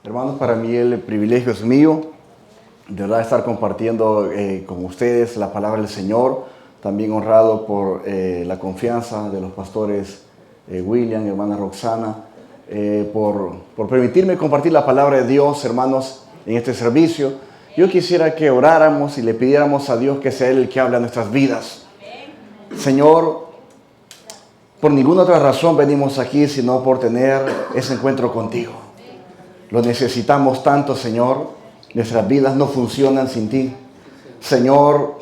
Hermanos, para mí el privilegio es mío, de verdad, estar compartiendo con ustedes la palabra del Señor. También honrado por la confianza de los pastores William y hermana Roxana, por permitirme compartir la palabra de Dios, hermanos, en este servicio. Yo quisiera que oráramos y le pidiéramos a Dios que sea Él el que hable a nuestras vidas. Señor, por ninguna otra razón venimos aquí sino por tener ese encuentro contigo. Lo necesitamos tanto, Señor. Nuestras vidas no funcionan sin ti. Señor,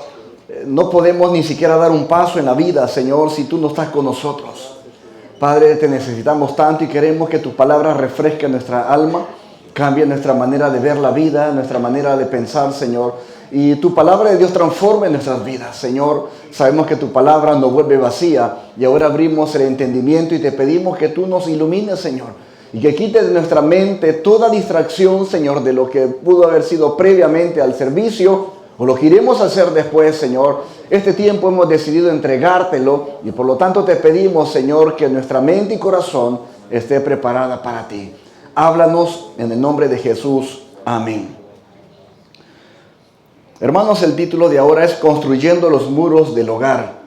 no podemos ni siquiera dar un paso en la vida, Señor, si tú no estás con nosotros. Padre, te necesitamos tanto y queremos que tu palabra refresque nuestra alma, cambie nuestra manera de ver la vida, nuestra manera de pensar, Señor. Y tu palabra de Dios transforme nuestras vidas, Señor. Sabemos que tu palabra nos vuelve vacía y ahora abrimos el entendimiento y te pedimos que tú nos ilumines, Señor. Y que quites de nuestra mente toda distracción, Señor, de lo que pudo haber sido previamente al servicio o lo que iremos a hacer después, Señor. Este tiempo hemos decidido entregártelo y por lo tanto te pedimos, Señor, que nuestra mente y corazón esté preparada para ti. Háblanos en el nombre de Jesús. Amén. Hermanos, el título de ahora es Construyendo los muros del hogar.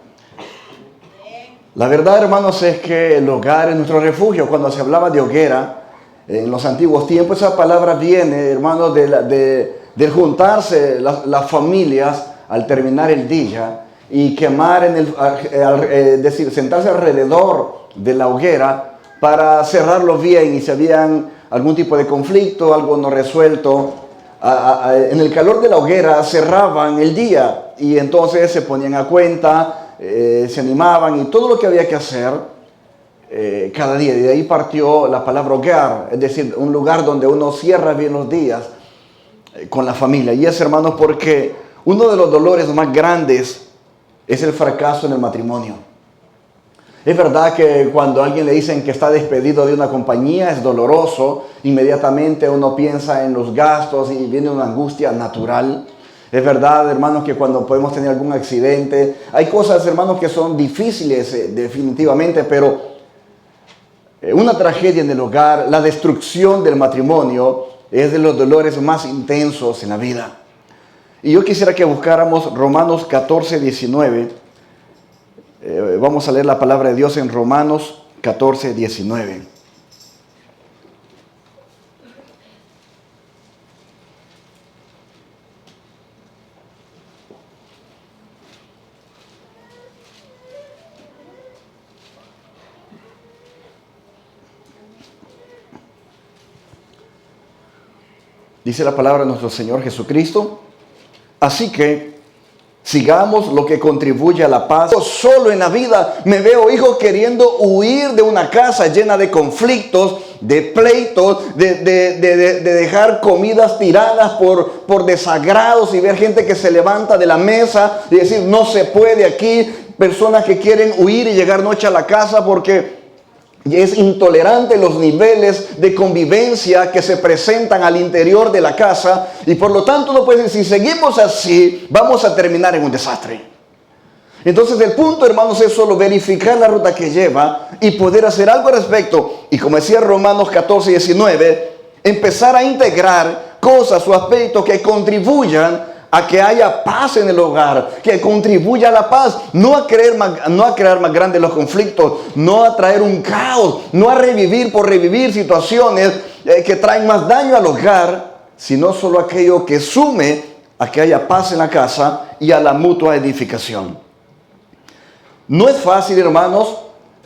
La verdad, hermanos, es que el hogar es nuestro refugio. Cuando se hablaba de hoguera, en los antiguos tiempos, esa palabra viene, hermanos, de juntarse las familias al terminar el día y quemar, decir, sentarse alrededor de la hoguera para cerrarlo bien y si habían algún tipo de conflicto, algo no resuelto, en el calor de la hoguera cerraban el día y entonces se ponían a cuenta, se animaban y todo lo que había que hacer cada día. Y de ahí partió la palabra hogar, es decir, un lugar donde uno cierra bien los días con la familia. Y es, hermanos, porque uno de los dolores más grandes es el fracaso en el matrimonio. Es verdad que cuando a alguien le dicen que está despedido de una compañía es doloroso, inmediatamente uno piensa en los gastos y viene una angustia natural. Es verdad, hermanos, que cuando podemos tener algún accidente, hay cosas, hermanos, que son difíciles definitivamente, pero una tragedia en el hogar, la destrucción del matrimonio, es de los dolores más intensos en la vida. Y yo quisiera que buscáramos Romanos 14, 19. Vamos a leer la palabra de Dios en Romanos 14, 19. Dice la palabra de nuestro Señor Jesucristo. Así que sigamos lo que contribuye a la paz. Solo en la vida me veo, hijo, queriendo huir de una casa llena de conflictos, de pleitos, de dejar comidas tiradas por desagrados y ver gente que se levanta de la mesa y decir no se puede aquí. Personas que quieren huir y llegar noche a la casa porque es intolerante los niveles de convivencia que se presentan al interior de la casa y por lo tanto no puede decir, si seguimos así, vamos a terminar en un desastre. Entonces el punto, hermanos, es solo verificar la ruta que lleva y poder hacer algo al respecto. Y como decía Romanos 14, 19, empezar a integrar cosas o aspectos que contribuyan a que haya paz en el hogar, que contribuya a la paz, no a crear más grandes los conflictos, no a traer un caos, no a revivir por revivir situaciones que traen más daño al hogar, sino solo aquello que sume a que haya paz en la casa y a la mutua edificación. No es fácil, hermanos.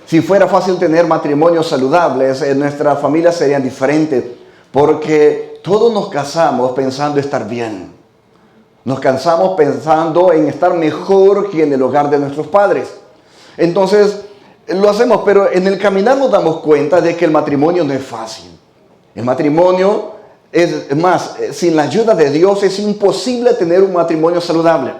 Si fuera fácil tener matrimonios saludables, nuestras familias serían diferentes, porque todos nos casamos pensando estar bien. Nos cansamos pensando en estar mejor que en el hogar de nuestros padres. Entonces, lo hacemos, pero en el caminar nos damos cuenta de que el matrimonio no es fácil. El matrimonio es más, sin la ayuda de Dios es imposible tener un matrimonio saludable.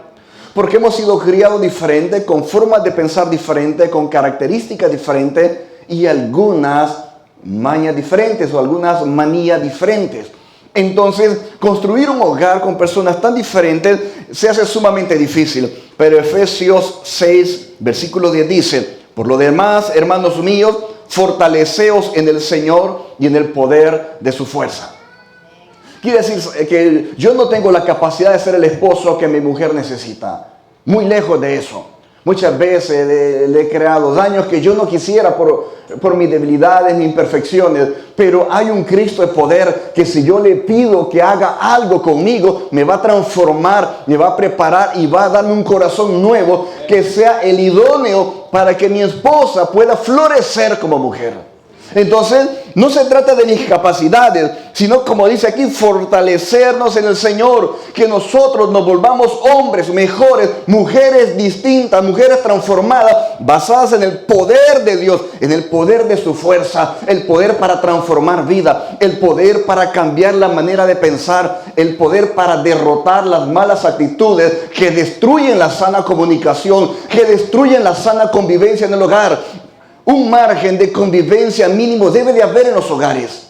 Porque hemos sido criados diferentes, con formas de pensar diferentes, con características diferentes y algunas mañas diferentes o algunas manías diferentes. Entonces, construir un hogar con personas tan diferentes se hace sumamente difícil. Pero Efesios 6, versículo 10 dice, por lo demás, hermanos míos, fortaleceos en el Señor y en el poder de su fuerza. Quiere decir que yo no tengo la capacidad de ser el esposo que mi mujer necesita. Muy lejos de eso. Muchas veces le he creado daños que yo no quisiera por mis debilidades, mis imperfecciones. Pero hay un Cristo de poder que si yo le pido que haga algo conmigo, me va a transformar, me va a preparar y va a darme un corazón nuevo que sea el idóneo para que mi esposa pueda florecer como mujer. Entonces, no se trata de mis capacidades, sino, como dice aquí, fortalecernos en el Señor. Que nosotros nos volvamos hombres mejores, mujeres distintas, mujeres transformadas, basadas en el poder de Dios, en el poder de su fuerza, el poder para transformar vida, el poder para cambiar la manera de pensar, el poder para derrotar las malas actitudes que destruyen la sana comunicación, que destruyen la sana convivencia en el hogar. Un margen de convivencia mínimo debe de haber en los hogares,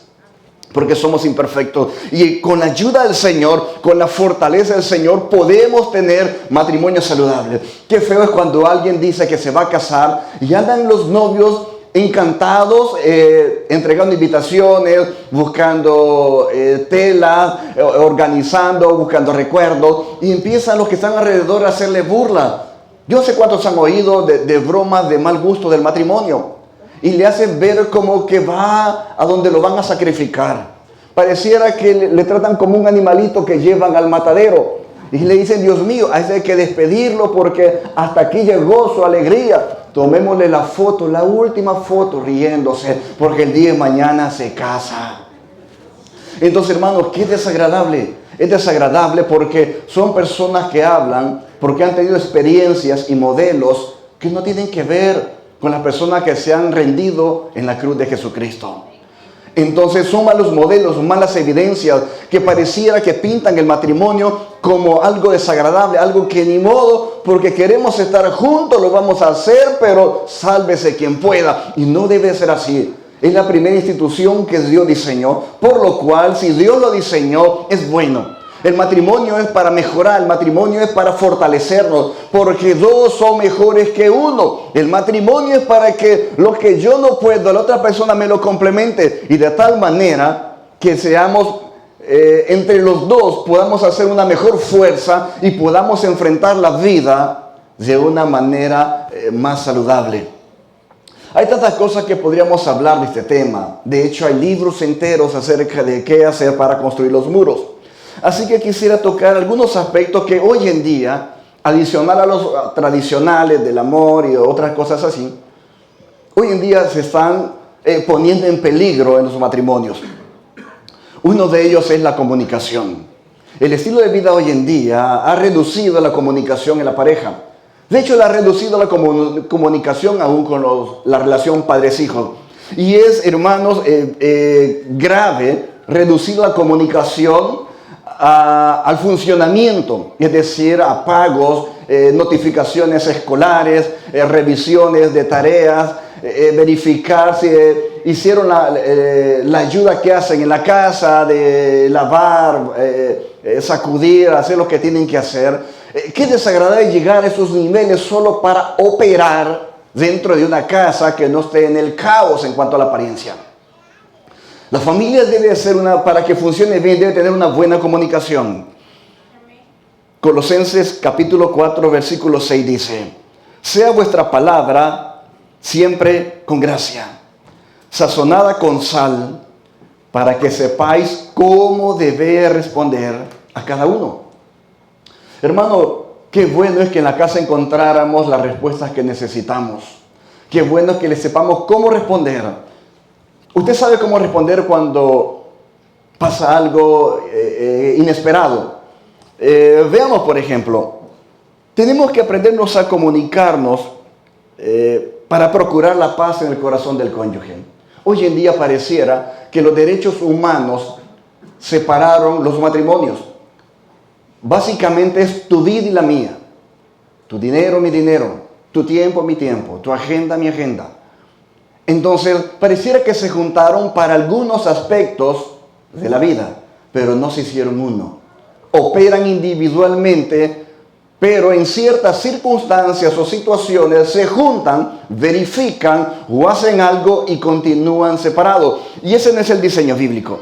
porque somos imperfectos. Y con la ayuda del Señor, con la fortaleza del Señor, podemos tener matrimonios saludables. Qué feo es cuando alguien dice que se va a casar y andan los novios encantados, entregando invitaciones, buscando telas, organizando, buscando recuerdos, y empiezan los que están alrededor a hacerle burla. Yo sé cuántos han oído de bromas de mal gusto del matrimonio y le hacen ver como que va a donde lo van a sacrificar. Pareciera que le tratan como un animalito que llevan al matadero y le dicen, Dios mío, hay que despedirlo porque hasta aquí llegó su alegría. Tomémosle la foto, la última foto, riéndose porque el día de mañana se casa. Entonces, hermanos, qué desagradable. Es desagradable porque son personas que hablan porque han tenido experiencias y modelos que no tienen que ver con las personas que se han rendido en la cruz de Jesucristo. Entonces son malos modelos, malas evidencias que pareciera que pintan el matrimonio como algo desagradable, algo que ni modo, porque queremos estar juntos, lo vamos a hacer, pero sálvese quien pueda. Y no debe ser así. Es la primera institución que Dios diseñó, por lo cual si Dios lo diseñó es bueno. El matrimonio es para mejorar, el matrimonio es para fortalecernos, porque dos son mejores que uno. El matrimonio es para que lo que yo no puedo, la otra persona me lo complemente, y de tal manera que seamos entre los dos, podamos hacer una mejor fuerza y podamos enfrentar la vida de una manera más saludable. Hay tantas cosas que podríamos hablar de este tema. De hecho, hay libros enteros acerca de qué hacer para construir los muros. Así que quisiera tocar algunos aspectos que hoy en día, adicional a los tradicionales del amor y otras cosas así, hoy en día se están poniendo en peligro en los matrimonios. Uno de ellos es la comunicación. El estilo de vida hoy en día ha reducido la comunicación en la pareja. De hecho, la ha reducido la comunicación aún con la relación padres-hijos. Y es, hermanos, grave reducir la comunicación al funcionamiento, es decir, a pagos, notificaciones escolares, revisiones de tareas, verificar si hicieron la ayuda que hacen en la casa, de lavar, sacudir, hacer lo que tienen que hacer. Qué desagradable llegar a esos niveles solo para operar dentro de una casa que no esté en el caos en cuanto a la apariencia. La familia debe ser para que funcione bien, debe tener una buena comunicación. Colosenses capítulo 4, versículo 6 dice, sea vuestra palabra siempre con gracia, sazonada con sal, para que sepáis cómo debe responder a cada uno. Hermano, qué bueno es que en la casa encontráramos las respuestas que necesitamos. Qué bueno es que le sepamos cómo responder. Usted sabe cómo responder cuando pasa algo inesperado. Veamos, por ejemplo, tenemos que aprendernos a comunicarnos para procurar la paz en el corazón del cónyuge. Hoy en día pareciera que los derechos humanos separaron los matrimonios. Básicamente es tu vida y la mía, tu dinero, mi dinero, tu tiempo, mi tiempo, tu agenda, mi agenda. Entonces, pareciera que se juntaron para algunos aspectos de la vida, pero no se hicieron uno. Operan individualmente, pero en ciertas circunstancias o situaciones se juntan, verifican o hacen algo y continúan separados. Y ese no es el diseño bíblico.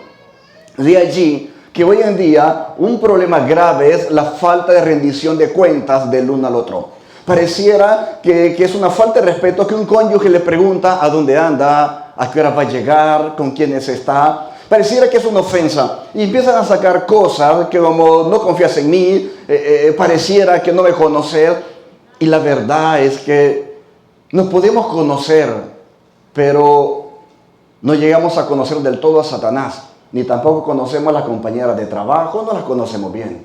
De allí que hoy en día un problema grave es la falta de rendición de cuentas del uno al otro. Pareciera que es una falta de respeto que un cónyuge le pregunta a dónde anda, a qué hora va a llegar, con quiénes está. Pareciera que es una ofensa. Y empiezan a sacar cosas que como no confías en mí, pareciera que no me conoces. Y la verdad es que nos podemos conocer, pero no llegamos a conocer del todo a Satanás. Ni tampoco conocemos a las compañeras de trabajo, no las conocemos bien.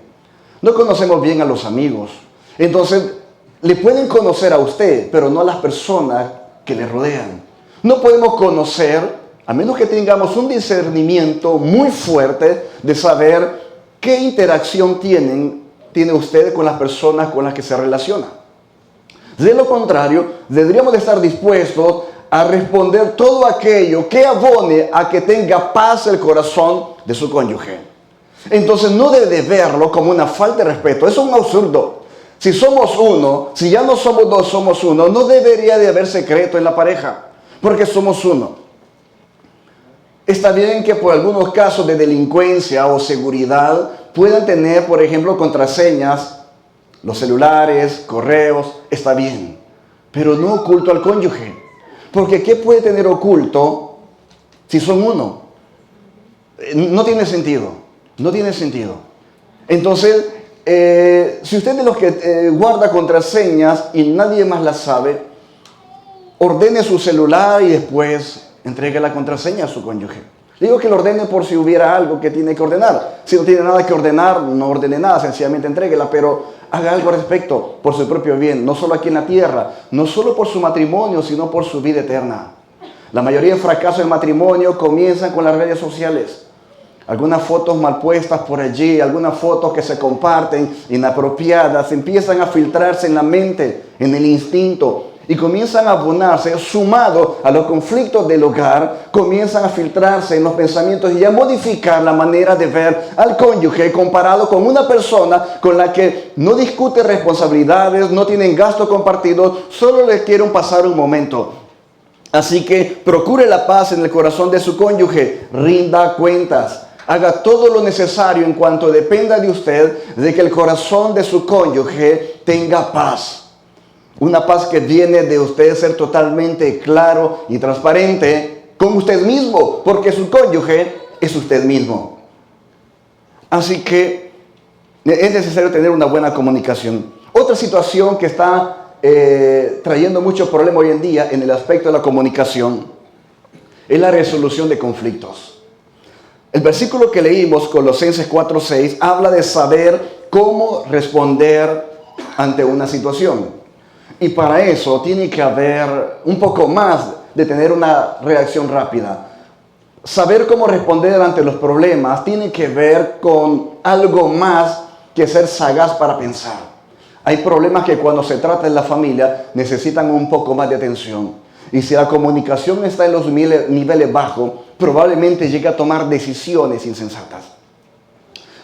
No conocemos bien a los amigos. Entonces, le pueden conocer a usted, pero no a las personas que le rodean. No podemos conocer, a menos que tengamos un discernimiento muy fuerte de saber qué interacción tiene usted con las personas con las que se relaciona. De lo contrario, deberíamos de estar dispuestos a responder todo aquello que abone a que tenga paz el corazón de su cónyuge. Entonces no debe verlo como una falta de respeto. Eso es un absurdo. Si somos uno, si ya no somos dos, somos uno, no debería de haber secreto en la pareja, porque somos uno. Está bien que por algunos casos de delincuencia o seguridad puedan tener, por ejemplo, contraseñas, los celulares, correos, está bien, pero no oculto al cónyuge. Porque ¿qué puede tener oculto si son uno? No tiene sentido, no tiene sentido. Entonces, si usted es de los que guarda contraseñas y nadie más las sabe, ordene su celular y después entregue la contraseña a su cónyuge. Digo que lo ordene por si hubiera algo que tiene que ordenar. Si no tiene nada que ordenar, no ordene nada, sencillamente entréguela, pero haga algo al respecto por su propio bien, no solo aquí en la tierra, no solo por su matrimonio, sino por su vida eterna. La mayoría de fracasos en matrimonio comienzan con las redes sociales. Algunas fotos mal puestas por allí, algunas fotos que se comparten inapropiadas, empiezan a filtrarse en la mente, en el instinto, y comienzan a abonarse, sumado a los conflictos del hogar, comienzan a filtrarse en los pensamientos y a modificar la manera de ver al cónyuge comparado con una persona con la que no discute responsabilidades, no tienen gasto compartido, solo le quieren pasar un momento. Así que procure la paz en el corazón de su cónyuge, rinda cuentas. Haga todo lo necesario en cuanto dependa de usted de que el corazón de su cónyuge tenga paz. Una paz que viene de usted ser totalmente claro y transparente con usted mismo, porque su cónyuge es usted mismo. Así que es necesario tener una buena comunicación. Otra situación que está trayendo mucho problema hoy en día en el aspecto de la comunicación es la resolución de conflictos. El versículo que leímos, Colosenses 4:6, habla de saber cómo responder ante una situación. Y para eso tiene que haber un poco más de tener una reacción rápida. Saber cómo responder ante los problemas tiene que ver con algo más que ser sagaz para pensar. Hay problemas que cuando se trata en la familia necesitan un poco más de atención. Y si la comunicación está en los niveles bajos, probablemente llegue a tomar decisiones insensatas.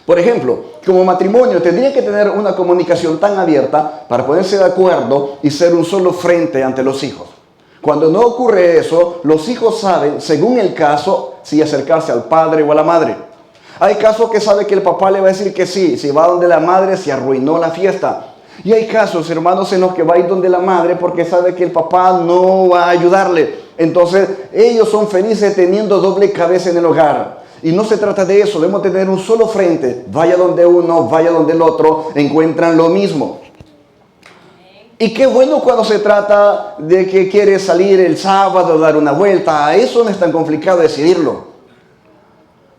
Por ejemplo, como matrimonio tendría que tener una comunicación tan abierta para ponerse de acuerdo y ser un solo frente ante los hijos. Cuando no ocurre eso, los hijos saben, según el caso, si acercarse al padre o a la madre. Hay casos que sabe que el papá le va a decir que sí, si va donde la madre se arruinó la fiesta. Y hay casos, hermanos, en los que va a ir donde la madre porque sabe que el papá no va a ayudarle. Entonces, ellos son felices teniendo doble cabeza en el hogar. Y no se trata de eso, debemos tener un solo frente. Vaya donde uno, vaya donde el otro, encuentran lo mismo. Y qué bueno cuando se trata de que quiere salir el sábado, dar una vuelta. Eso no es tan complicado decidirlo.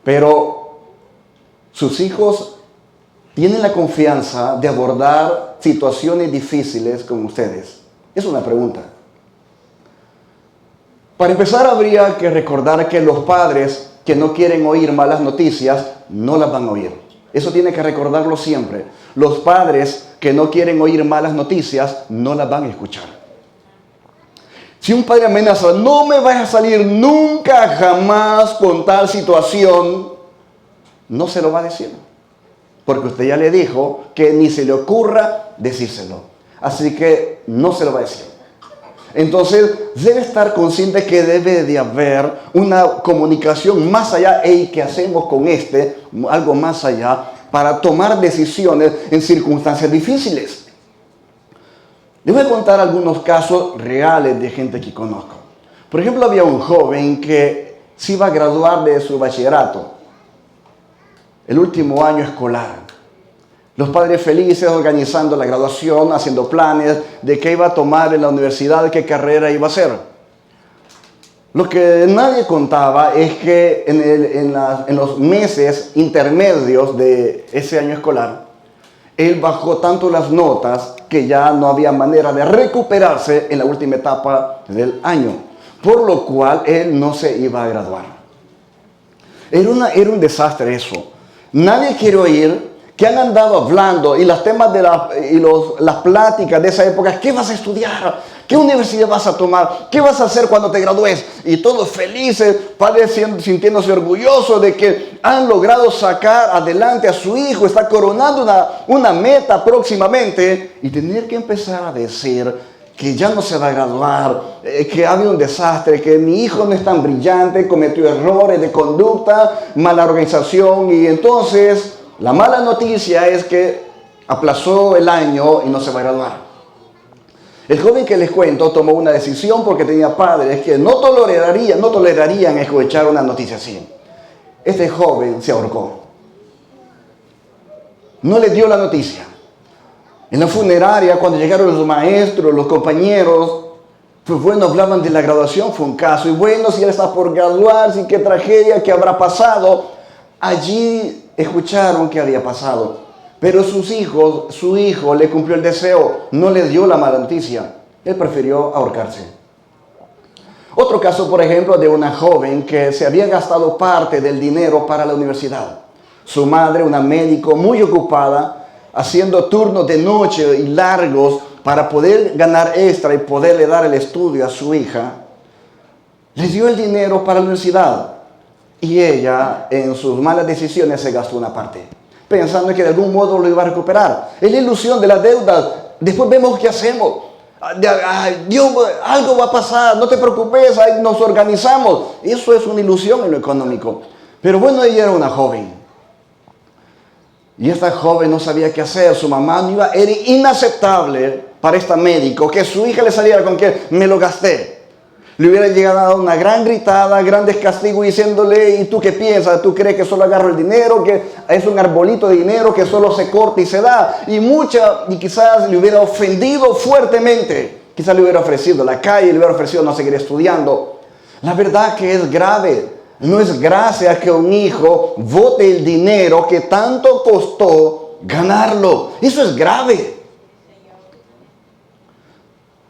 Pero sus hijos tienen la confianza de abordar situaciones difíciles con ustedes. Es una pregunta. Para empezar, habría que recordar que los padres que no quieren oír malas noticias, no las van a oír. Eso tiene que recordarlo siempre. Los padres que no quieren oír malas noticias, no las van a escuchar. Si un padre amenaza, no me vas a salir nunca jamás con tal situación, no se lo va a decir. Porque usted ya le dijo que ni se le ocurra decírselo. Así que no se lo va a decir. Entonces, debe estar consciente que debe de haber una comunicación más allá. ¿Y qué hacemos con algo más allá para tomar decisiones en circunstancias difíciles? Les voy a contar algunos casos reales de gente que conozco. Por ejemplo, había un joven que se iba a graduar de su bachillerato, el último año escolar. Los padres felices organizando la graduación, haciendo planes de qué iba a tomar en la universidad, qué carrera iba a hacer. Lo que nadie contaba es que en los meses intermedios de ese año escolar, él bajó tanto las notas que ya no había manera de recuperarse en la última etapa del año, por lo cual él no se iba a graduar. Era un desastre eso. Nadie quiere oír que han andado hablando y los temas de las pláticas de esa época. ¿Qué vas a estudiar? ¿Qué universidad vas a tomar? ¿Qué vas a hacer cuando te gradúes? Y todos felices, padres sintiéndose orgullosos de que han logrado sacar adelante a su hijo, está coronando una meta próximamente, y tener que empezar a decir que ya no se va a graduar, que ha habido un desastre, que mi hijo no es tan brillante, cometió errores de conducta, mala organización, y entonces la mala noticia es que aplazó el año y no se va a graduar. El joven que les cuento tomó una decisión porque tenía padres que no tolerarían escuchar una noticia así. Este joven se ahorcó. No le dio la noticia. En la funeraria, cuando llegaron los maestros, los compañeros, pues bueno, hablaban de la graduación, fue un caso. Y bueno, si él está por graduarse, qué tragedia, qué habrá pasado. Allí escucharon qué había pasado. Pero su hijo le cumplió el deseo, no le dio la mala noticia. Él prefirió ahorcarse. Otro caso, por ejemplo, de una joven que se había gastado parte del dinero para la universidad. Su madre, una médico muy ocupada, haciendo turnos de noche y largos para poder ganar extra y poderle dar el estudio a su hija, le dio el dinero para la universidad. Y ella, en sus malas decisiones, se gastó una parte, pensando que de algún modo lo iba a recuperar. Es la ilusión de la deuda. Después vemos qué hacemos. Dios, algo va a pasar, no te preocupes, ahí nos organizamos. Eso es una ilusión en lo económico. Pero bueno, ella era una joven. Y esta joven no sabía qué hacer. Su mamá era inaceptable para esta médico que su hija le saliera con que me lo gasté. Le hubiera llegado a dar una gran gritada, grandes castigos, diciéndole: ¿y tú qué piensas? ¿Tú crees que solo agarro el dinero? ¿Que es un arbolito de dinero que solo se corta y se da? Y quizás le hubiera ofendido fuertemente. Quizás le hubiera ofrecido la calle, le hubiera ofrecido no seguir estudiando. La verdad que es grave. No es gracia que un hijo bote el dinero que tanto costó ganarlo. Eso es grave.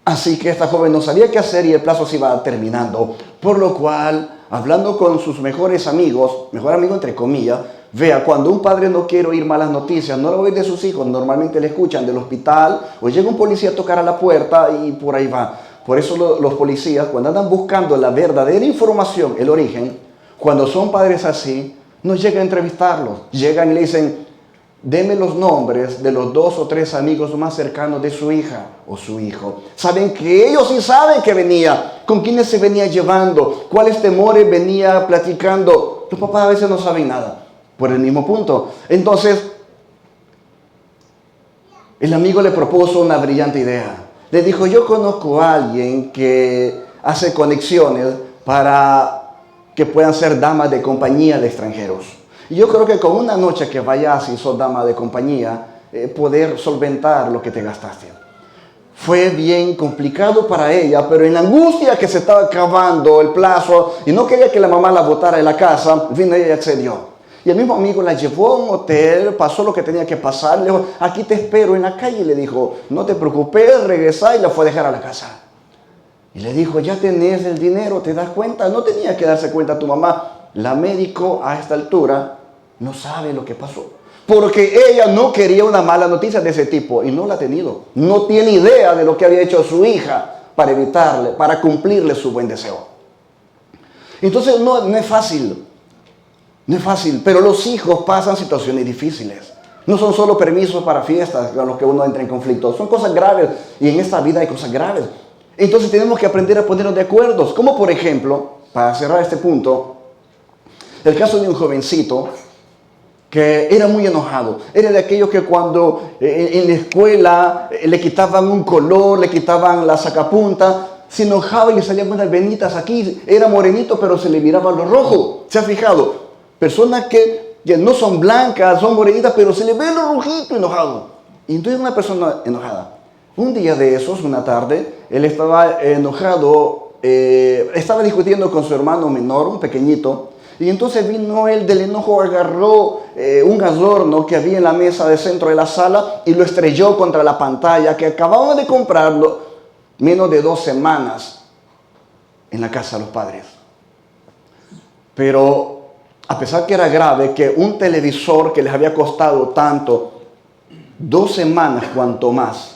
Así que esta joven no sabía qué hacer y el plazo se iba terminando. Por lo cual, hablando con sus mejores amigos, mejor amigo entre comillas, vea, cuando un padre no quiere oír malas noticias, no lo oye de sus hijos, normalmente le escuchan del hospital o llega un policía a tocar a la puerta y por ahí va. Por eso los policías, cuando andan buscando la verdadera información, el origen, cuando son padres así, no llegan a entrevistarlos. Llegan y le dicen: deme los nombres de los 2 o 3 amigos más cercanos de su hija o su hijo. Saben que ellos sí saben que venía, con quiénes se venía llevando, cuáles temores venía platicando. Los papás a veces no saben nada, por el mismo punto. Entonces, el amigo le propuso una brillante idea. Le dijo: yo conozco a alguien que hace conexiones para que puedan ser damas de compañía de extranjeros. Y yo creo que con una noche que vayas y sos dama de compañía, poder solventar lo que te gastaste. Fue bien complicado para ella, pero en la angustia que se estaba acabando el plazo y no quería que la mamá la botara de la casa, en fin, ella accedió. Y el mismo amigo la llevó a un hotel, pasó lo que tenía que pasar, le dijo: aquí te espero en la calle. Y le dijo: no te preocupes, regresa, y la fue a dejar a la casa. Y le dijo: ya tenés el dinero, ¿te das cuenta? No tenía que darse cuenta tu mamá. La médico a esta altura no sabe lo que pasó. Porque ella no quería una mala noticia de ese tipo y no la ha tenido. No tiene idea de lo que había hecho su hija para evitarle, para cumplirle su buen deseo. Entonces no es fácil. No es fácil, pero los hijos pasan situaciones difíciles. No son solo permisos para fiestas con los que uno entra en conflicto. Son cosas graves y en esta vida hay cosas graves. Entonces tenemos que aprender a ponernos de acuerdo. Como por ejemplo, para cerrar este punto, el caso de un jovencito que era muy enojado. Era de aquellos que cuando en la escuela le quitaban un color, le quitaban la sacapunta, se enojaba y le salían unas venitas aquí. Era morenito, pero se le miraba lo rojo. ¿Se ha fijado? Personas que no son blancas, son morenitas, pero se le ve lo rojito enojado. Y entonces una persona enojada. Un día de esos, una tarde, él estaba enojado, estaba discutiendo con su hermano menor, un pequeñito, y entonces vino él del enojo, agarró un adorno que había en la mesa de centro de la sala y lo estrelló contra la pantalla que acababan de comprarlo menos de 2 semanas en la casa de los padres. Pero a pesar que era grave, que un televisor que les había costado tanto, 2 semanas cuanto más,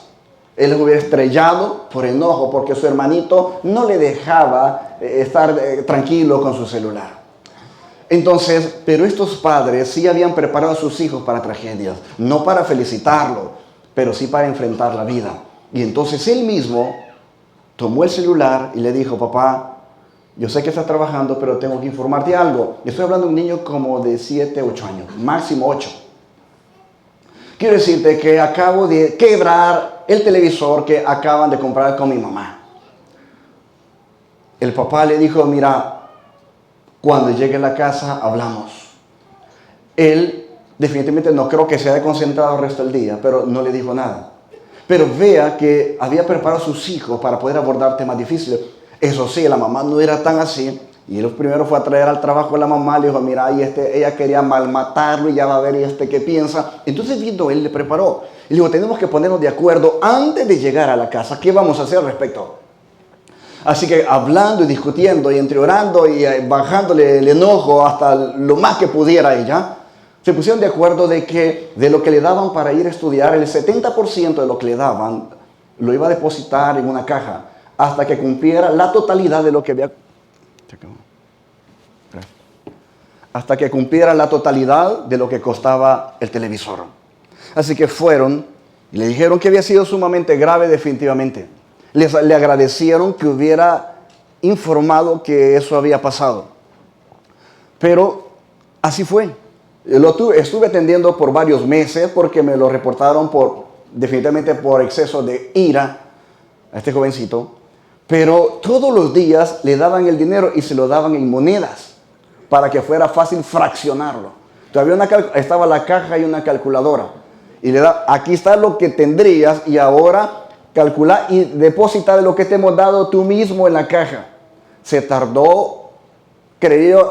él les hubiera estrellado por enojo, porque su hermanito no le dejaba estar tranquilo con su celular. Entonces, pero estos padres sí habían preparado a sus hijos para tragedias, no para felicitarlo, pero sí para enfrentar la vida. Y entonces él mismo tomó el celular y le dijo: papá, yo sé que estás trabajando, pero tengo que informarte algo. Estoy hablando de un niño como de 7, 8 años, máximo 8. Quiero decirte que acabo de quebrar el televisor que acaban de comprar con mi mamá. El papá le dijo: mira, cuando llegue a la casa hablamos. Él definitivamente no creo que se haya concentrado el resto del día, pero no le dijo nada. Pero vea que había preparado a sus hijos para poder abordar temas difíciles. Eso sí, la mamá no era tan así. Y él primero fue a traer al trabajo a la mamá, le dijo: mira, ella quería malmatarlo y ya va a ver qué piensa. Entonces vino él, le preparó. Y le dijo: tenemos que ponernos de acuerdo antes de llegar a la casa. ¿Qué vamos a hacer al respecto? Así que hablando y discutiendo y entre orando y bajándole el enojo hasta lo más que pudiera ella, se pusieron de acuerdo de lo que le daban para ir a estudiar, el 70% de lo que le daban lo iba a depositar en una caja hasta que cumpliera la totalidad de lo que había. Hasta que cumpliera la totalidad de lo que costaba el televisor. Así que fueron y le dijeron que había sido sumamente grave definitivamente. Le agradecieron que hubiera informado que eso había pasado. Pero así fue. Estuve atendiendo por varios meses porque me lo reportaron definitivamente por exceso de ira a este jovencito. Pero todos los días le daban el dinero y se lo daban en monedas para que fuera fácil fraccionarlo. Todavía estaba la caja y una calculadora. Y le da: aquí está lo que tendrías y ahora calcular y depositar lo que te hemos dado tú mismo en la caja. Se tardó,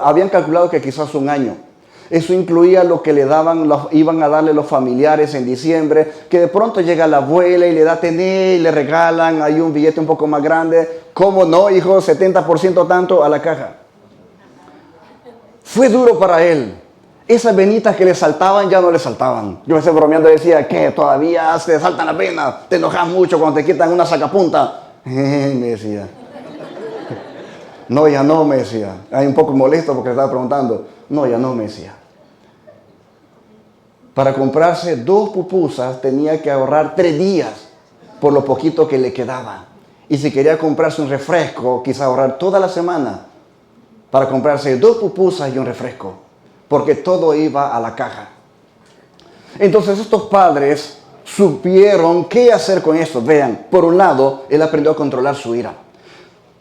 habían calculado que quizás 1 año. Eso incluía lo que le daban, iban a darle los familiares en diciembre, que de pronto llega la abuela y le da tener y le regalan ahí un billete un poco más grande. ¿Cómo no, hijo? 70% tanto a la caja. Fue duro para él. Esas venitas que le saltaban ya no le saltaban. Yo me estoy bromeando y decía: ¿qué? ¿Todavía te saltan las venas? ¿Te enojas mucho cuando te quitan una sacapunta? Me decía. No, ya no, me decía. Hay un poco molesto porque le estaba preguntando. No, ya no, me decía. Para comprarse 2 pupusas tenía que ahorrar 3 días por lo poquito que le quedaba. Y si quería comprarse un refresco, quizá ahorrar toda la semana para comprarse 2 pupusas y un refresco, porque todo iba a la caja. Entonces estos padres supieron qué hacer con esto. Vean, por un lado, él aprendió a controlar su ira.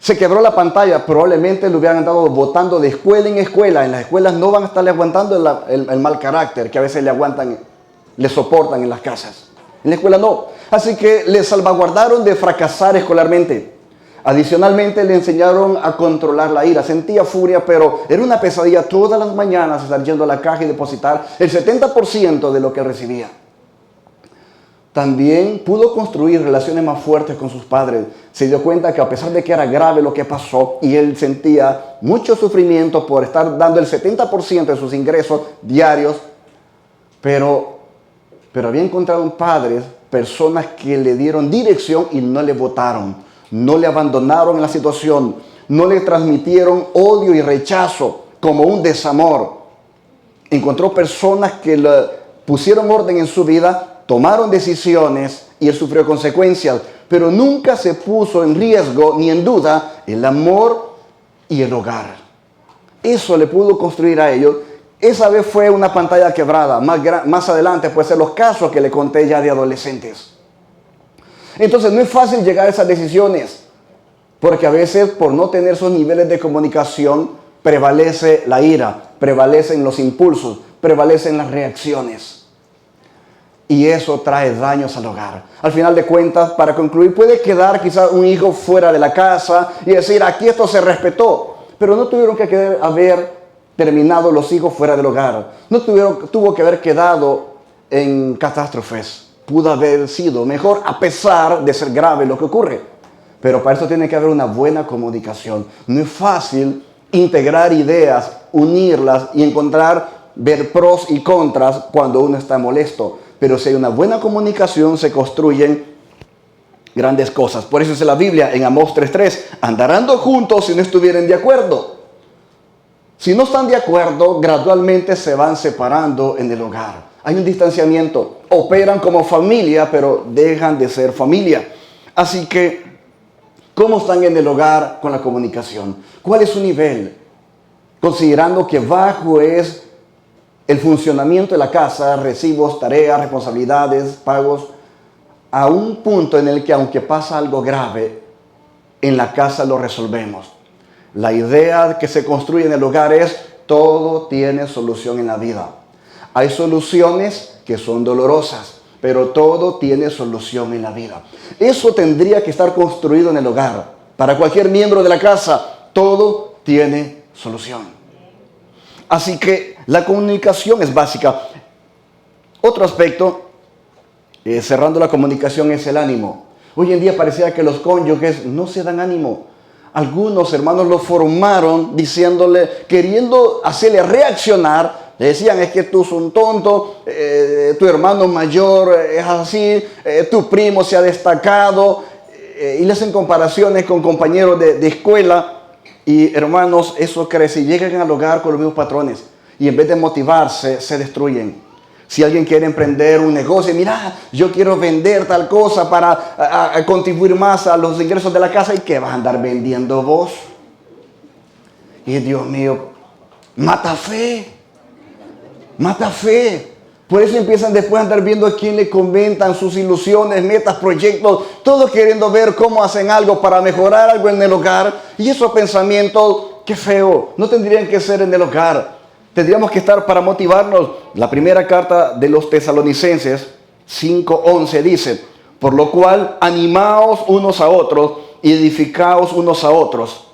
Se quebró la pantalla, probablemente lo hubieran andado botando de escuela en escuela. En las escuelas no van a estarle aguantando el mal carácter que a veces le soportan en las casas. En la escuela no. Así que le salvaguardaron de fracasar escolarmente. Adicionalmente le enseñaron a controlar la ira. Sentía furia, pero era una pesadilla todas las mañanas estar yendo a la caja y depositar el 70% de lo que recibía. También pudo construir relaciones más fuertes con sus padres. Se dio cuenta que a pesar de que era grave lo que pasó y él sentía mucho sufrimiento por estar dando el 70% de sus ingresos diarios, pero había encontrado padres, personas que le dieron dirección y no le votaron, no le abandonaron en la situación, no le transmitieron odio y rechazo como un desamor. Encontró personas que le pusieron orden en su vida, tomaron decisiones y él sufrió consecuencias. pero nunca se puso en riesgo ni en duda el amor y el hogar. Eso le pudo construir a ellos. Esa vez fue una pantalla quebrada. Más adelante puede ser los casos que le conté ya de adolescentes. Entonces no es fácil llegar a esas decisiones, porque a veces por no tener esos niveles de comunicación prevalece la ira, prevalecen los impulsos, prevalecen las reacciones. Y eso trae daños al hogar. Al final de cuentas, para concluir, puede quedar quizás un hijo fuera de la casa y decir, aquí esto se respetó. Pero no tuvieron que haber terminado los hijos fuera del hogar. No tuvo que haber quedado en catástrofes. Pudo haber sido mejor a pesar de ser grave lo que ocurre. Pero para eso tiene que haber una buena comunicación. No es fácil integrar ideas, unirlas y ver pros y contras cuando uno está molesto. Pero si hay una buena comunicación, se construyen grandes cosas. Por eso dice la Biblia en Amós 3:3, andarán juntos si no estuvieran de acuerdo. Si no están de acuerdo, gradualmente se van separando en el hogar. Hay un distanciamiento. Operan como familia, pero dejan de ser familia. Así que, ¿cómo están en el hogar con la comunicación? ¿Cuál es su nivel? Considerando que bajo es el funcionamiento de la casa, recibos, tareas, responsabilidades, pagos, a un punto en el que aunque pasa algo grave, en la casa lo resolvemos. La idea que se construye en el hogar es todo tiene solución en la vida. Hay soluciones que son dolorosas, pero todo tiene solución en la vida. Eso tendría que estar construido en el hogar. Para cualquier miembro de la casa, todo tiene solución. Así que la comunicación es básica. Otro aspecto, cerrando la comunicación, es el ánimo. Hoy en día parecía que los cónyuges no se dan ánimo. Algunos hermanos lo formaron queriendo hacerle reaccionar. Le decían, es que tú sos un tonto, tu hermano mayor es así, tu primo se ha destacado, y le hacen comparaciones con compañeros de escuela. Y hermanos, eso crece y llegan al hogar con los mismos patrones. Y en vez de motivarse, se destruyen. Si alguien quiere emprender un negocio, mira, yo quiero vender tal cosa para contribuir más a los ingresos de la casa. ¿Y qué vas a andar vendiendo vos? Y Dios mío, mata fe. Mata fe. Por eso empiezan después a andar viendo a quién le comentan sus ilusiones, metas, proyectos, todos queriendo ver cómo hacen algo para mejorar algo en el hogar. Y esos pensamientos, qué feo, no tendrían que ser en el hogar. Tendríamos que estar para motivarnos. La primera carta de los Tesalonicenses 5:11 dice, por lo cual animaos unos a otros y edificaos unos a otros.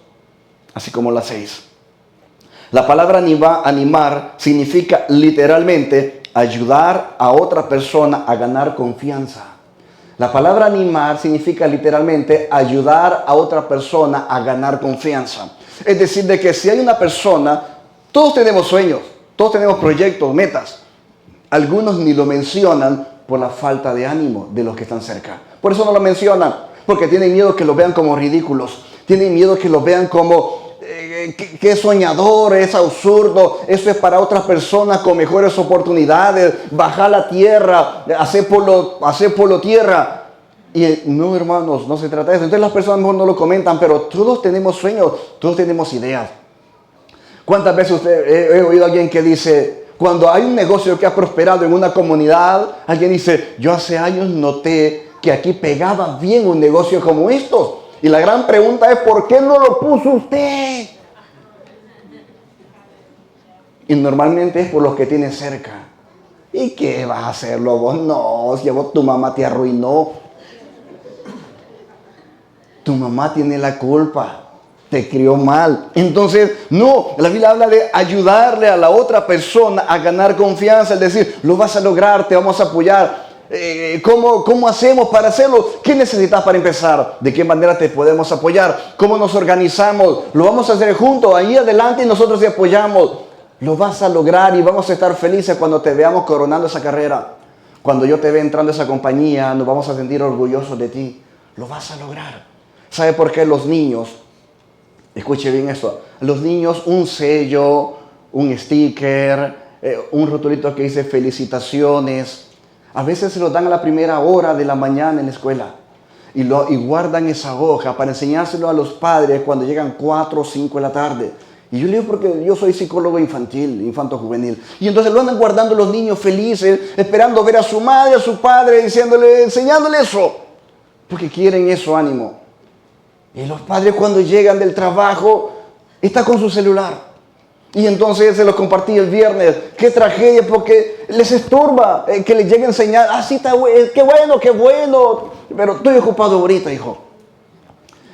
Así como la 6. La palabra animar significa literalmente ayudar a otra persona a ganar confianza. La palabra animar significa literalmente ayudar a otra persona a ganar confianza. Es decir, de que si hay una persona, todos tenemos sueños, todos tenemos proyectos, metas. Algunos ni lo mencionan por la falta de ánimo de los que están cerca. Por eso no lo mencionan, porque tienen miedo que lo vean como ridículos. Tienen miedo que lo vean como que es soñador, es absurdo, eso es para otras personas con mejores oportunidades, bajar la tierra, hacer por tierra. Y no, hermanos, no se trata de eso. Entonces las personas mejor no lo comentan, pero todos tenemos sueños, todos tenemos ideas. ¿Cuántas veces he oído a alguien que dice, cuando hay un negocio que ha prosperado en una comunidad, alguien dice, yo hace años noté que aquí pegaba bien un negocio como estos? Y la gran pregunta es, ¿por qué no lo puso usted? Y normalmente es por los que tiene cerca. ¿Y qué vas a hacerlo vos? No, si tu mamá te arruinó. Tu mamá tiene la culpa. Te crió mal. Entonces, no, la Biblia habla de ayudarle a la otra persona a ganar confianza. Es decir, lo vas a lograr, te vamos a apoyar. ¿Cómo hacemos para hacerlo? ¿Qué necesitas para empezar? ¿De qué manera te podemos apoyar? ¿Cómo nos organizamos? Lo vamos a hacer juntos, ahí adelante, y nosotros te apoyamos. Lo vas a lograr y vamos a estar felices cuando te veamos coronando esa carrera. Cuando yo te vea entrando a esa compañía, nos vamos a sentir orgullosos de ti. Lo vas a lograr. ¿Sabe por qué los niños? Escuche bien esto. Los niños, un sello, un sticker, un rotulito que dice felicitaciones. A veces se los dan a la primera hora de la mañana en la escuela. y guardan esa hoja para enseñárselo a los padres cuando llegan 4 o 5 de la tarde. Y yo le digo porque yo soy psicólogo infantil, infanto-juvenil. Y entonces lo andan guardando los niños felices, esperando ver a su madre, a su padre, enseñándole eso. Porque quieren eso, ánimo. Y los padres cuando llegan del trabajo, están con su celular. Y entonces se los compartí el viernes. Qué tragedia, porque les estorba que les llegue a enseñar. Ah, sí, está bueno, qué bueno. Pero estoy ocupado ahorita, hijo.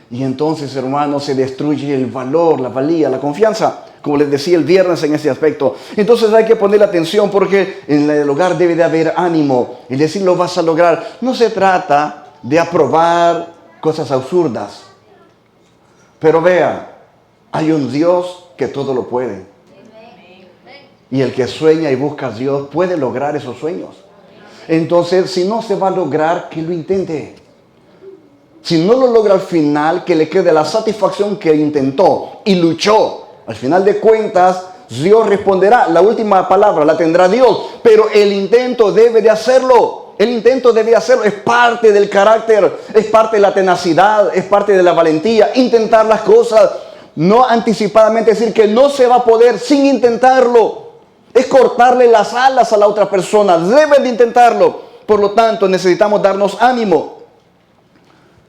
Y entonces, hermanos, se destruye el valor, la valía, la confianza, como les decía el viernes en ese aspecto. Entonces hay que poner atención porque en el hogar debe de haber ánimo. Es decir, lo vas a lograr. No se trata de aprobar cosas absurdas. Pero vea, hay un Dios que todo lo puede. Y el que sueña y busca a Dios puede lograr esos sueños. Entonces, si no se va a lograr, que lo intente. Si no lo logra al final, que le quede la satisfacción que intentó y luchó. Al final de cuentas, Dios responderá. La última palabra la tendrá Dios. Pero el intento debe de hacerlo. El intento debe hacerlo. Es parte del carácter. Es parte de la tenacidad. Es parte de la valentía. Intentar las cosas. No anticipadamente decir que no se va a poder sin intentarlo. Es cortarle las alas a la otra persona. Debe de intentarlo. Por lo tanto, necesitamos darnos ánimo.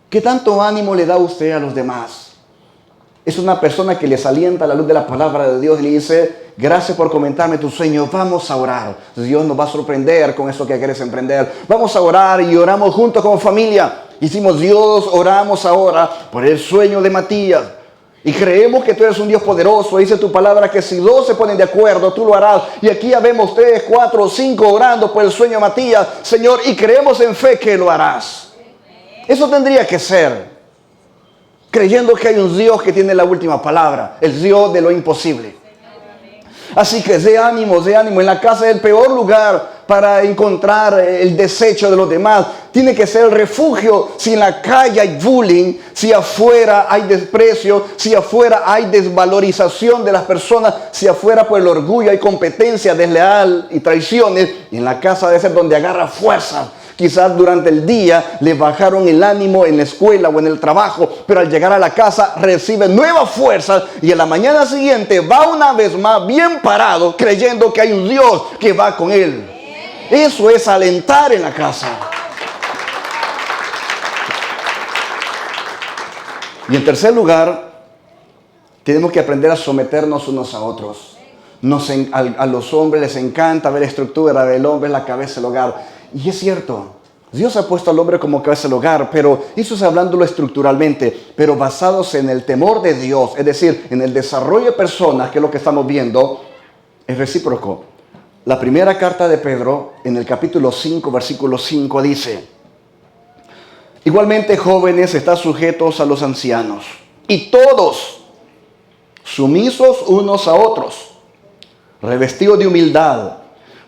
¿Qué tanto ánimo le da usted a los demás? Es una persona que les alienta a la luz de la palabra de Dios y le dice, gracias por comentarme tu sueño, vamos a orar. Dios nos va a sorprender con eso que quieres emprender. Vamos a orar y oramos juntos como familia. Hicimos Dios, oramos ahora por el sueño de Matías. Y creemos que tú eres un Dios poderoso. Dice tu palabra que si 2 se ponen de acuerdo, tú lo harás. Y aquí ya vemos 3, 4, 5 orando por el sueño de Matías, Señor, y creemos en fe que lo harás. Eso tendría que ser, creyendo que hay un Dios que tiene la última palabra, el Dios de lo imposible. Así que de ánimo. En la casa es el peor lugar para encontrar el desecho de los demás. Tiene que ser el refugio. Si en la calle hay bullying, si afuera hay desprecio, si afuera hay desvalorización de las personas, si afuera por el orgullo hay competencia desleal y traiciones, en la casa debe ser donde agarra fuerza. Quizás durante el día le bajaron el ánimo en la escuela o en el trabajo, pero al llegar a la casa recibe nuevas fuerzas y en la mañana siguiente va una vez más bien parado, creyendo que hay un Dios que va con él. Eso es alentar en la casa. Y en tercer lugar, tenemos que aprender a someternos unos a otros. A los hombres les encanta ver la estructura, el hombre es la cabeza del hogar. Y es cierto, Dios ha puesto al hombre como cabeza del hogar, pero eso es hablándolo estructuralmente, pero basados en el temor de Dios, es decir, en el desarrollo de personas, que es lo que estamos viendo, es recíproco. La primera carta de Pedro, en el capítulo 5, versículo 5, dice, igualmente jóvenes, están sujetos a los ancianos, y todos sumisos unos a otros, revestidos de humildad,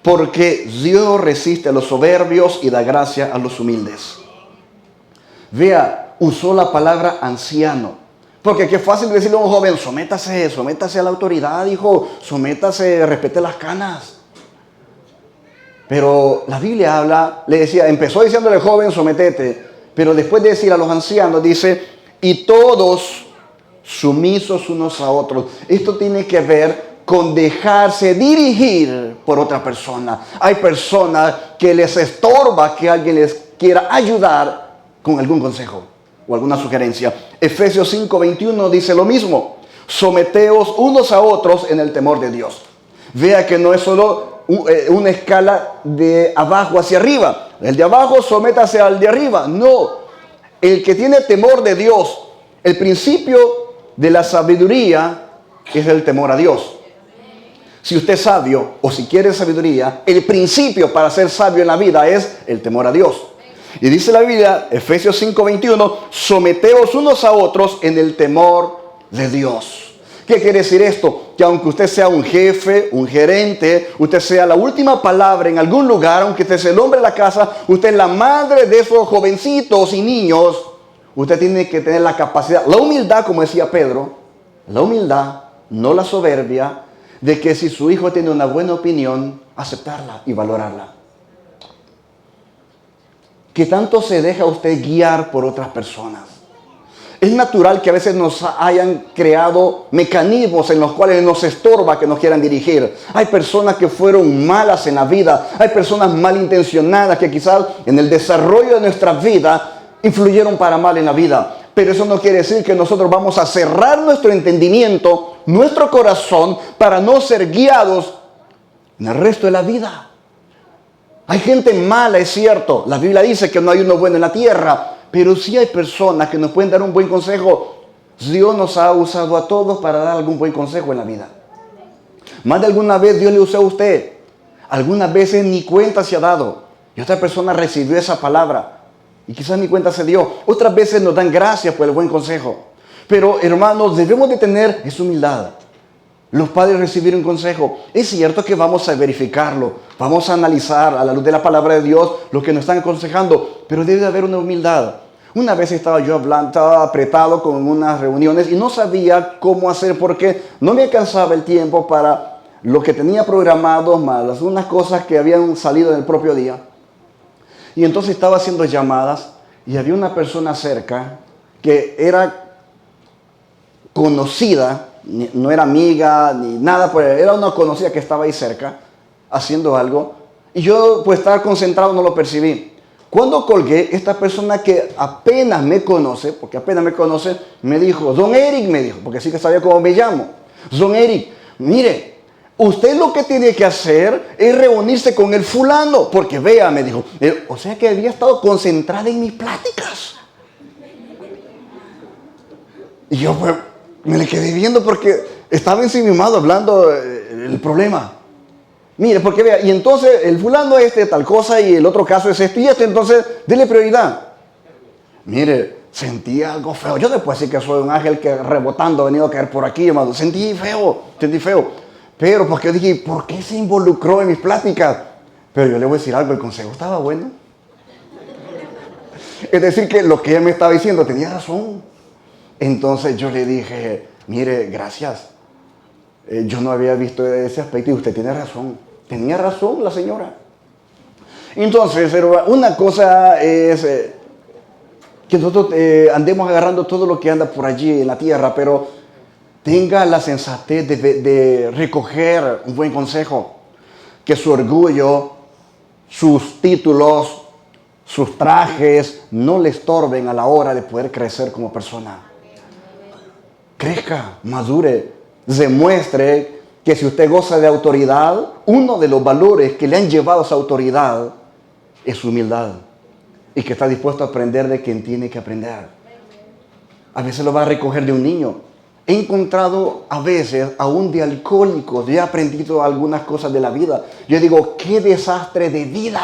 porque Dios resiste a los soberbios y da gracia a los humildes. Vea, usó la palabra anciano. Porque qué fácil decirle a un joven, sométase a la autoridad, hijo, sométase, respete las canas. Pero la Biblia habla, le decía, empezó diciéndole al joven, sométete. Pero después de decir a los ancianos, dice, y todos sumisos unos a otros. Esto tiene que ver con dejarse dirigir por otra persona. Hay personas que les estorba que alguien les quiera ayudar con algún consejo o alguna sugerencia. Efesios 5:21 dice lo mismo. Someteos unos a otros en el temor de Dios. Vea que no es solo una escala de abajo hacia arriba. El de abajo sométase al de arriba. No. El que tiene temor de Dios, el principio de la sabiduría es el temor a Dios. Si usted es sabio o si quiere sabiduría, el principio para ser sabio en la vida es el temor a Dios. Y dice la Biblia, Efesios 5:21, someteos unos a otros en el temor de Dios. ¿Qué quiere decir esto? Que aunque usted sea un jefe, un gerente, usted sea la última palabra en algún lugar, aunque usted sea el hombre de la casa, usted es la madre de esos jovencitos y niños, usted tiene que tener la capacidad, la humildad, como decía Pedro, la humildad, no la soberbia, de que si su hijo tiene una buena opinión, aceptarla y valorarla. ¿Qué tanto se deja usted guiar por otras personas? Es natural que a veces nos hayan creado mecanismos en los cuales nos estorba que nos quieran dirigir. Hay personas que fueron malas en la vida. Hay personas malintencionadas que quizás en el desarrollo de nuestra vida influyeron para mal en la vida. Pero eso no quiere decir que nosotros vamos a cerrar nuestro entendimiento, nuestro corazón, para no ser guiados en el resto de la vida. Hay gente mala, es cierto. La Biblia dice que no hay uno bueno en la tierra. Pero sí hay personas que nos pueden dar un buen consejo. Dios nos ha usado a todos para dar algún buen consejo en la vida. Más de alguna vez Dios le usó a usted. Algunas veces ni cuenta se ha dado. Y otra persona recibió esa palabra. Y quizás ni cuenta se dio. Otras veces nos dan gracias por el buen consejo. Pero hermanos, debemos de tener esa humildad. Los padres recibieron consejo. Es cierto que vamos a verificarlo. Vamos a analizar a la luz de la palabra de Dios lo que nos están aconsejando. Pero debe de haber una humildad. Una vez estaba yo hablando, estaba apretado con unas reuniones y no sabía cómo hacer porque no me alcanzaba el tiempo para lo que tenía programado, más unas cosas que habían salido en el propio día. Y entonces estaba haciendo llamadas y había una persona cerca que era conocida. No era amiga ni nada, pues era una conocida que estaba ahí cerca haciendo algo y yo pues estaba concentrado, no lo percibí. Cuando colgué, esta persona que apenas me conoce, porque apenas me conoce, me dijo, Don Eric, me dijo, porque sí que sabía cómo me llamo. Don Eric, mire, usted lo que tiene que hacer es reunirse con el fulano, porque vea, me dijo, o sea que había estado concentrada en mis pláticas. Y yo pues me le quedé viendo porque estaba ensimismado hablando el problema. Mire, porque vea, y entonces el fulano tal cosa y el otro caso es esto y esto, entonces dele prioridad. Mire, sentí algo feo. Yo después sí que soy un ángel que rebotando ha venido a caer por aquí, hermano. Sentí feo. Pero porque dije, ¿por qué se involucró en mis pláticas? Pero yo le voy a decir algo, el consejo estaba bueno. Es decir, que lo que él me estaba diciendo tenía razón. Entonces yo le dije, mire, gracias. Yo no había visto ese aspecto y usted tiene razón. Tenía razón la señora. Entonces, una cosa es que nosotros andemos agarrando todo lo que anda por allí en la tierra, pero tenga la sensatez de recoger un buen consejo. Que su orgullo, sus títulos, sus trajes no le estorben a la hora de poder crecer como persona. Crezca, madure, demuestre que si usted goza de autoridad, uno de los valores que le han llevado a esa autoridad es su humildad y que está dispuesto a aprender de quien tiene que aprender. A veces lo va a recoger de un niño. He encontrado a veces aún de alcohólicos. Yo he aprendido algunas cosas de la vida. Yo digo, qué desastre de vida.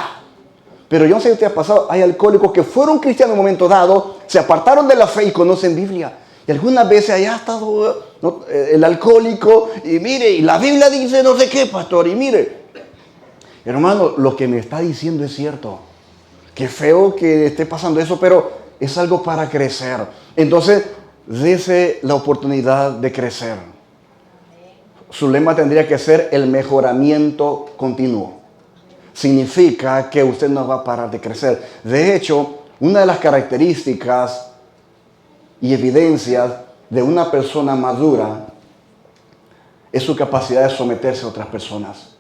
Pero yo no sé si usted ha pasado, hay alcohólicos que fueron cristianos en un momento dado, se apartaron de la fe y conocen Biblia. Y algunas veces haya estado el alcohólico y mire, y la Biblia dice no sé qué, pastor, y mire. Hermano, lo que me está diciendo es cierto. Qué feo que esté pasando eso, pero es algo para crecer. Entonces, dése la oportunidad de crecer. Su lema tendría que ser el mejoramiento continuo. Significa que usted no va a parar de crecer. De hecho, una de las características y evidencias de una persona madura es su capacidad de someterse a otras personas.